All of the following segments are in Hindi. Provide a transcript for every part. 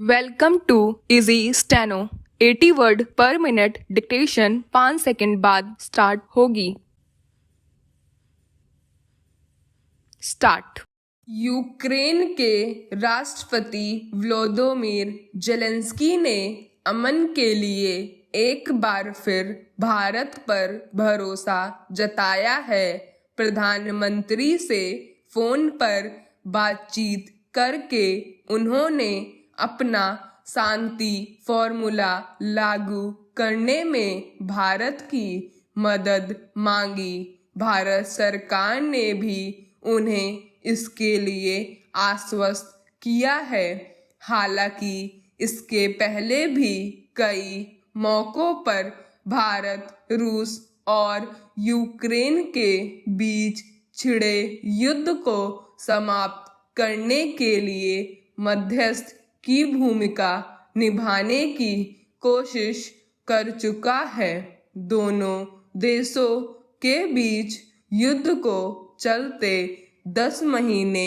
Welcome to easy steno 80 word per minute dictation 5 second बाद स्टार्ट होगी। स्टार्ट। यूक्रेन के राष्ट्रपति व्लादिमीर जेलेंस्की ने अमन के लिए एक बार फिर भारत पर भरोसा जताया है। प्रधानमंत्री से फोन पर बातचीत करके उन्होंने अपना शांति फॉर्मूला लागू करने में भारत की मदद मांगी। भारत सरकार ने भी उन्हें इसके लिए आश्वस्त किया है। हालांकि इसके पहले भी कई मौकों पर भारत रूस और यूक्रेन के बीच छिड़े युद्ध को समाप्त करने के लिए मध्यस्थ की भूमिका निभाने की कोशिश कर चुका है। दोनों देशों के बीच युद्ध को चलते 10 महीने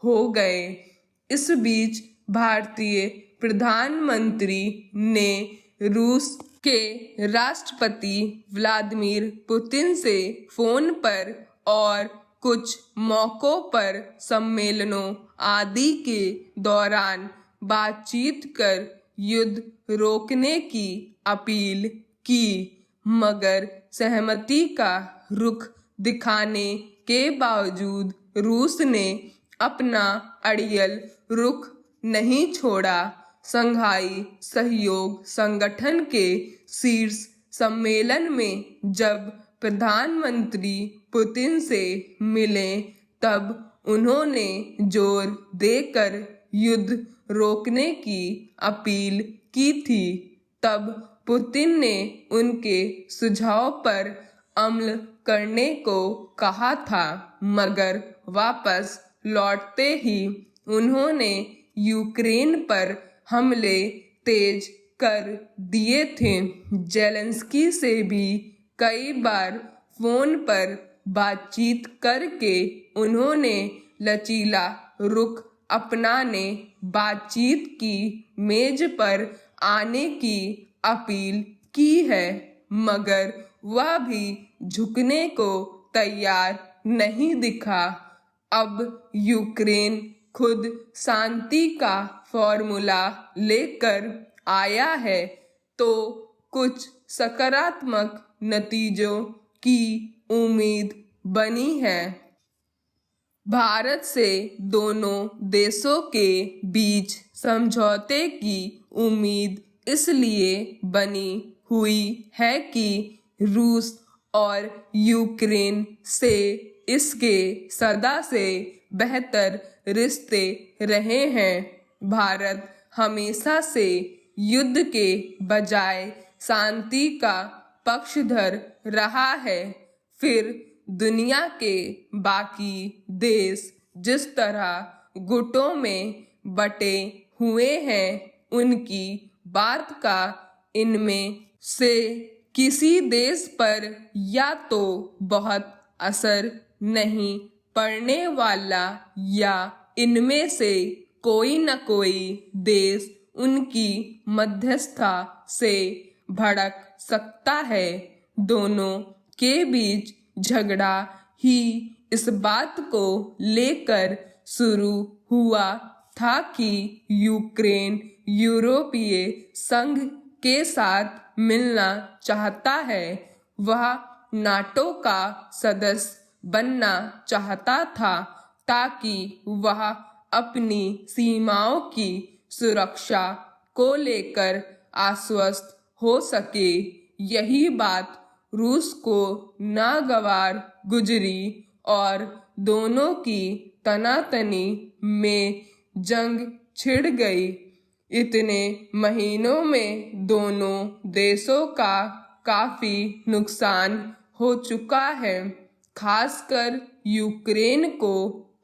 हो गए। इस बीच भारतीय प्रधानमंत्री ने रूस के राष्ट्रपति व्लादिमीर पुतिन से फोन पर और कुछ मौकों पर सम्मेलनों आदि के दौरान बातचीत कर युद्ध रोकने की अपील की, मगर सहमति का रुख दिखाने के बावजूद रूस ने अपना अड़ियल रुख नहीं छोड़ा। संघाई सहयोग संगठन के शीर्ष सम्मेलन में जब प्रधानमंत्री पुतिन से मिले तब उन्होंने जोर देकर युद्ध रोकने की अपील की थी। तब पुतिन ने उनके सुझाव पर अमल करने को कहा था, मगर वापस लौटते ही उन्होंने यूक्रेन पर हमले तेज कर दिए थे। जेलेंस्की से भी कई बार फोन पर बातचीत करके उन्होंने लचीला रुख अपनाने, बातचीत की मेज पर आने की अपील की है, मगर वह भी झुकने को तैयार नहीं दिखा। अब यूक्रेन खुद शांति का फॉर्मूला लेकर आया है, तो कुछ सकारात्मक नतीजों की उम्मीद बनी है। भारत से दोनों देशों के बीच समझौते की उम्मीद इसलिए बनी हुई है कि रूस और यूक्रेन से इसके सदा से बेहतर रिश्ते रहे हैं। भारत हमेशा से युद्ध के बजाय शांति का पक्षधर रहा है। फिर दुनिया के बाकी देश जिस तरह गुटों में बटे हुए हैं, उनकी बात का इनमें से किसी देश पर या तो बहुत असर नहीं पड़ने वाला या इनमें से कोई न कोई देश उनकी मध्यस्थता से भड़क सकता है। दोनों के बीच झगड़ा ही इस बात को लेकर शुरू हुआ था कि यूक्रेन यूरोपीय संघ के साथ मिलना चाहता है। वह नाटो का सदस्य बनना चाहता था ताकि वह अपनी सीमाओं की सुरक्षा को लेकर आश्वस्त हो सके। यही बात रूस को नागवार गुजरी और दोनों की तनातनी में जंग छिड़ गई। इतने महीनों में दोनों देशों का काफी नुकसान हो चुका है। खासकर यूक्रेन को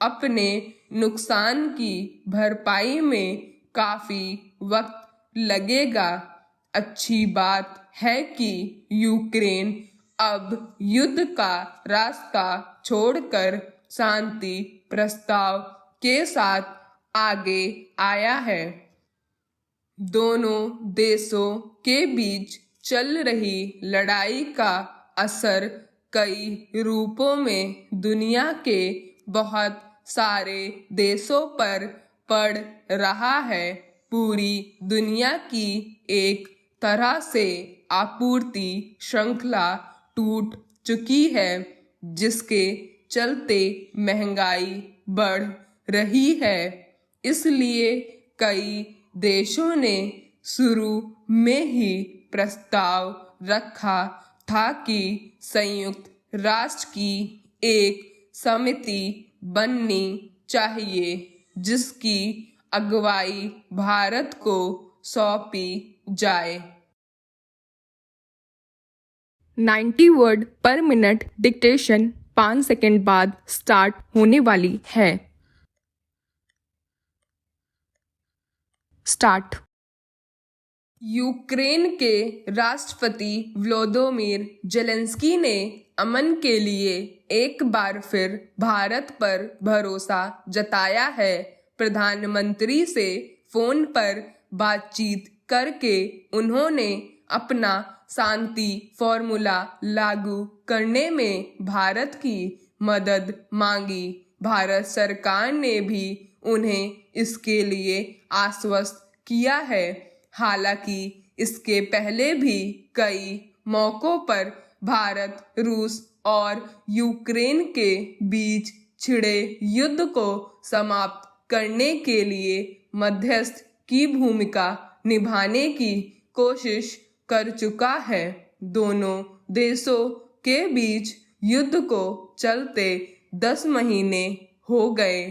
अपने नुकसान की भरपाई में काफी वक्त लगेगा। अच्छी बात है कि यूक्रेन अब युद्ध का रास्ता छोड़कर शांति प्रस्ताव के साथ आगे आया है। दोनों देशों के बीच चल रही लड़ाई का असर कई रूपों में दुनिया के बहुत सारे देशों पर पड़ रहा है। पूरी दुनिया की एक तरह से आपूर्ति श्रृंखला टूट चुकी है, जिसके चलते महंगाई बढ़ रही है। इसलिए कई देशों ने शुरू में ही प्रस्ताव रखा था कि संयुक्त राष्ट्र की एक समिति बननी चाहिए, जिसकी अगुवाई भारत को सौंपी जाए। 90 word per minute dictation 5 second बाद स्टार्ट होने वाली है। स्टार्ट। यूक्रेन के राष्ट्रपति व्लादिमीर जेलेंस्की ने अमन के लिए एक बार फिर भारत पर भरोसा जताया है। प्रधानमंत्री से फोन पर बातचीत करके उन्होंने अपना शांति फॉर्मूला लागू करने में भारत की मदद मांगी। भारत सरकार ने भी उन्हें इसके लिए आश्वस्त किया है। हालांकि इसके पहले भी कई मौकों पर भारत रूस और यूक्रेन के बीच छिड़े युद्ध को समाप्त करने के लिए मध्यस्थ की भूमिका निभाने की कोशिश कर चुका है। दोनों देशों के बीच युद्ध को चलते 10 महीने हो गए।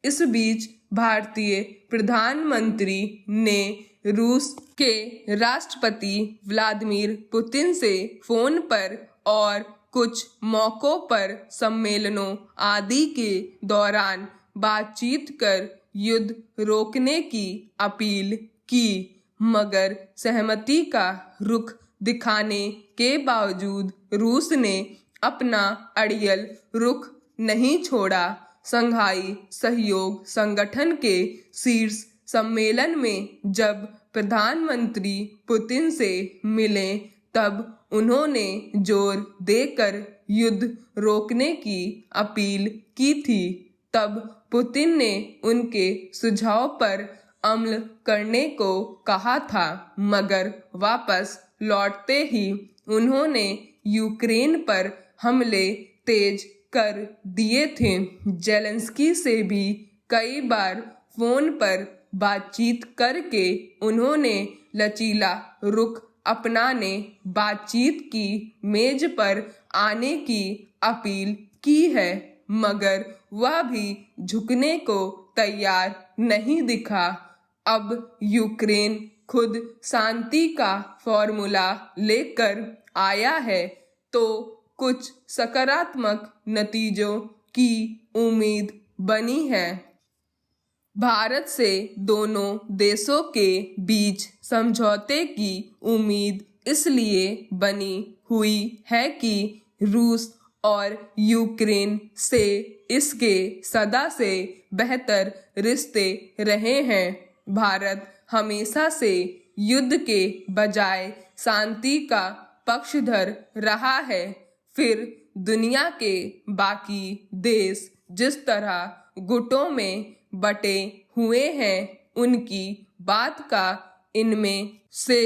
इस बीच भारतीय प्रधानमंत्री ने रूस के राष्ट्रपति व्लादिमीर पुतिन से फोन पर और कुछ मौकों पर सम्मेलनों आदि के दौरान बातचीत कर युद्ध रोकने की अपील की, मगर सहमति का रुख दिखाने के बावजूद रूस ने अपना अड़ियल रुख नहीं छोड़ा। संघाई सहयोग संगठन के शीर्ष सम्मेलन में जब प्रधानमंत्री पुतिन से मिले, तब उन्होंने जोर देकर युद्ध रोकने की अपील की थी। तब पुतिन ने उनके सुझाव पर अमल करने को कहा था, मगर वापस लौटते ही उन्होंने यूक्रेन पर हमले तेज कर दिए थे। जेलेंस्की से भी कई बार फोन पर बातचीत करके उन्होंने लचीला रुख अपनाने, बातचीत की मेज पर आने की अपील की है, मगर वह भी झुकने को तैयार नहीं दिखा। अब यूक्रेन खुद शांति का फॉर्मूला लेकर आया है, तो कुछ सकारात्मक नतीजों की उम्मीद बनी है। भारत से दोनों देशों के बीच समझौते की उम्मीद इसलिए बनी हुई है कि रूस और यूक्रेन से इसके सदा से बेहतर रिश्ते रहे हैं। भारत हमेशा से युद्ध के बजाय शांति का पक्षधर रहा है। फिर दुनिया के बाकी देश जिस तरह गुटों में बटे हुए हैं, उनकी बात का इनमें से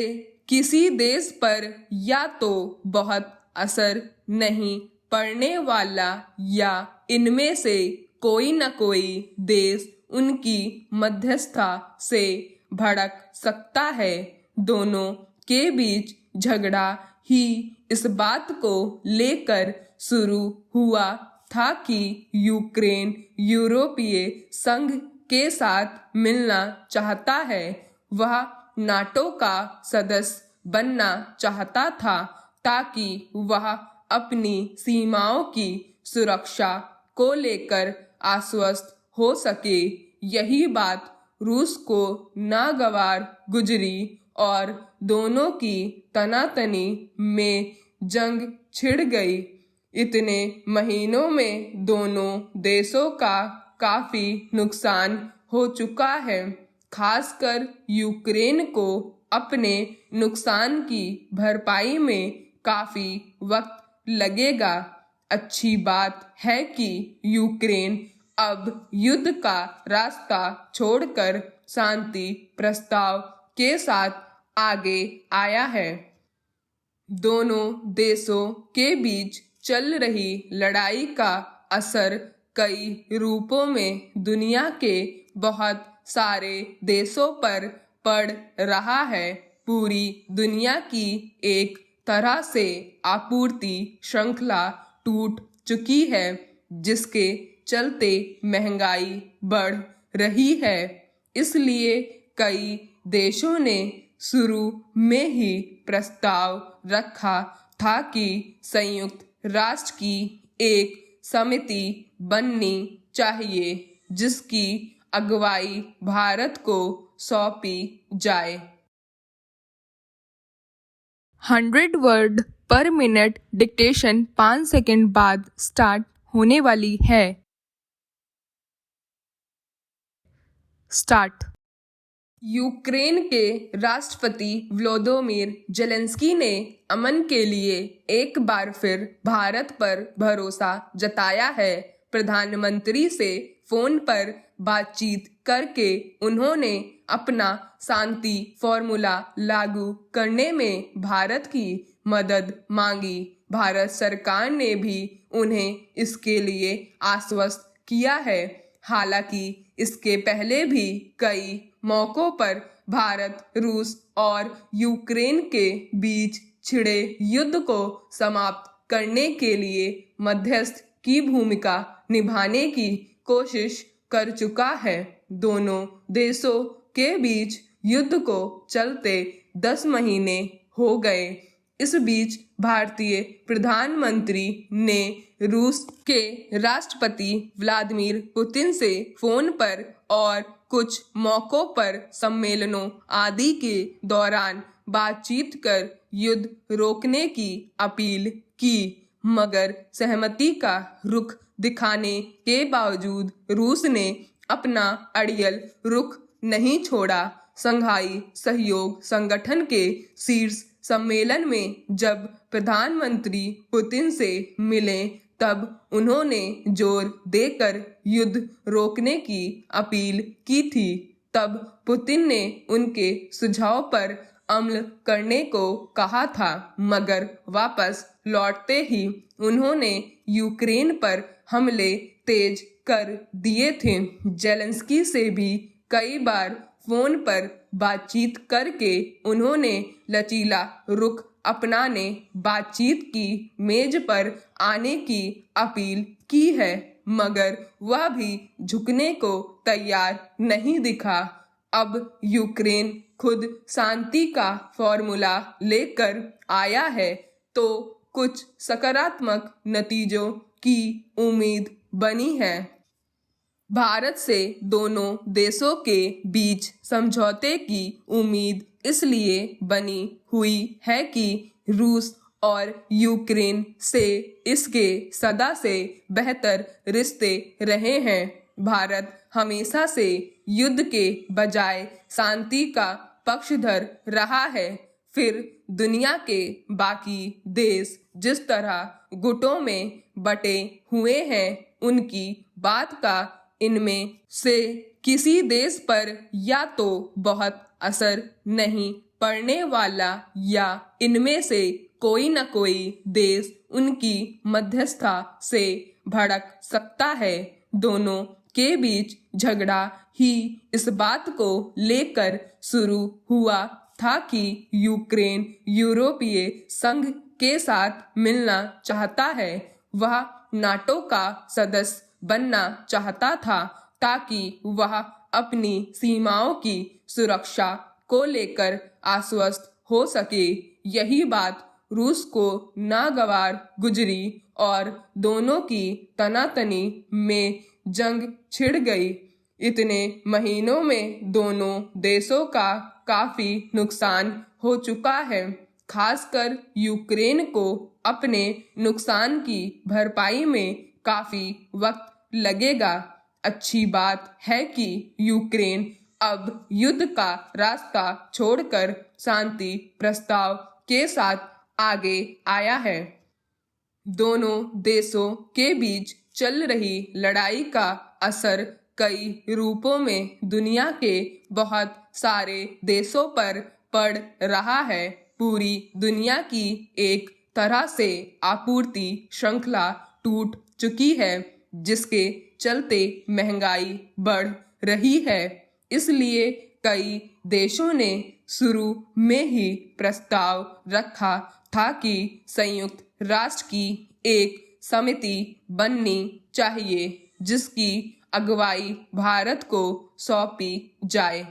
किसी देश पर या तो बहुत असर नहीं पड़ने वाला, या इनमें से कोई न कोई देश उनकी मध्यस्थता से भड़क सकता है। दोनों के बीच झगड़ा ही इस बात को लेकर शुरू हुआ था कि यूक्रेन यूरोपीय संघ के साथ मिलना चाहता है। वह नाटो का सदस्य बनना चाहता था, ताकि वह अपनी सीमाओं की सुरक्षा को लेकर आश्वस्त हो सके। यही बात रूस को नागवार गुजरी और दोनों की तनातनी में जंग छिड़ गई। इतने महीनों में दोनों देशों का काफी नुकसान हो चुका है। खासकर यूक्रेन को अपने नुकसान की भरपाई में काफी वक्त लगेगा। अच्छी बात है कि यूक्रेन अब युद्ध का रास्ता छोड़कर शांति प्रस्ताव के साथ आगे आया है। दोनों देशों के बीच चल रही लड़ाई का असर कई रूपों में दुनिया के बहुत सारे देशों पर पड़ रहा है। पूरी दुनिया की एक तरह से आपूर्ति श्रृंखला टूट चुकी है, जिसके चलते महंगाई बढ़ रही है। इसलिए कई देशों ने शुरू में ही प्रस्ताव रखा था कि संयुक्त राष्ट्र की एक समिति बननी चाहिए जिसकी अगुवाई भारत को सौंपी जाए। 100 word per minute dictation 5 second बाद स्टार्ट होने वाली है। स्टार्ट। यूक्रेन के राष्ट्रपति व्लादिमीर जेलेंस्की ने अमन के लिए एक बार फिर भारत पर भरोसा जताया है। प्रधानमंत्री से फोन पर बातचीत करके उन्होंने अपना शांति फॉर्मूला लागू करने में भारत की मदद मांगी। भारत सरकार ने भी उन्हें इसके लिए आश्वस्त किया है। हालांकि इसके पहले भी कई मौकों पर भारत, रूस और यूक्रेन के बीच छिड़े युद्ध को समाप्त करने के लिए मध्यस्थ की भूमिका निभाने की कोशिश कर चुका है। दोनों देशों के बीच युद्ध को चलते 10 महीने हो गए। इस बीच भारतीय प्रधानमंत्री ने रूस के राष्ट्रपति व्लादिमीर पुतिन से फोन पर और कुछ मौकों पर सम्मेलनों आदि के दौरान बातचीत कर युद्ध रोकने की अपील की, मगर सहमति का रुख दिखाने के बावजूद रूस ने अपना अड़ियल रुख नहीं छोड़ा। संघाई सहयोग संगठन के शीर्ष सम्मेलन में जब प्रधानमंत्री पुतिन से मिले तब उन्होंने जोर देकर युद्ध रोकने की अपील की थी। तब पुतिन ने उनके सुझाव पर अमल करने को कहा था, मगर वापस लौटते ही उन्होंने यूक्रेन पर हमले तेज कर दिए थे। जेलेंस्की से भी कई बार फोन पर बातचीत करके उन्होंने लचीला रुख अपनाने, बातचीत की मेज पर आने की अपील की है, मगर वह भी झुकने को तैयार नहीं दिखा। अब यूक्रेन खुद शांति का फॉर्मूला लेकर आया है तो कुछ सकारात्मक नतीजों की उम्मीद बनी है। भारत से दोनों देशों के बीच समझौते की उम्मीद इसलिए बनी हुई है कि रूस और यूक्रेन से इसके सदा से बेहतर रिश्ते रहे हैं। भारत हमेशा से युद्ध के बजाय शांति का पक्षधर रहा है। फिर दुनिया के बाकी देश जिस तरह गुटों में बटे हुए हैं, उनकी बात का इनमें से किसी देश पर या तो बहुत असर नहीं पड़ने वाला या इनमें से कोई न कोई देश उनकी मध्यस्थता से भड़क सकता है। दोनों के बीच झगड़ा ही इस बात को लेकर शुरू हुआ था कि यूक्रेन यूरोपीय संघ के साथ मिलना चाहता है। वह नाटो का सदस्य बनना चाहता था ताकि वह अपनी सीमाओं की सुरक्षा को लेकर आश्वस्त हो सके। यही बात रूस को नागवार गुजरी और दोनों की तनातनी में जंग छिड़ गई। इतने महीनों में दोनों देशों का काफी नुकसान हो चुका है। खासकर यूक्रेन को अपने नुकसान की भरपाई में काफी वक्त लगेगा। अच्छी बात है कि यूक्रेन अब युद्ध का रास्ता छोड़कर शांति प्रस्ताव के साथ आगे आया है। दोनों देशों के बीच चल रही लड़ाई का असर कई रूपों में दुनिया के बहुत सारे देशों पर पड़ रहा है। पूरी दुनिया की एक तरह से आपूर्ति श्रृंखला टूट चुकी है, जिसके चलते महंगाई बढ़ रही है। इसलिए कई देशों ने शुरू में ही प्रस्ताव रखा था कि संयुक्त राष्ट्र की एक समिति बननी चाहिए जिसकी अगुवाई भारत को सौंपी जाए।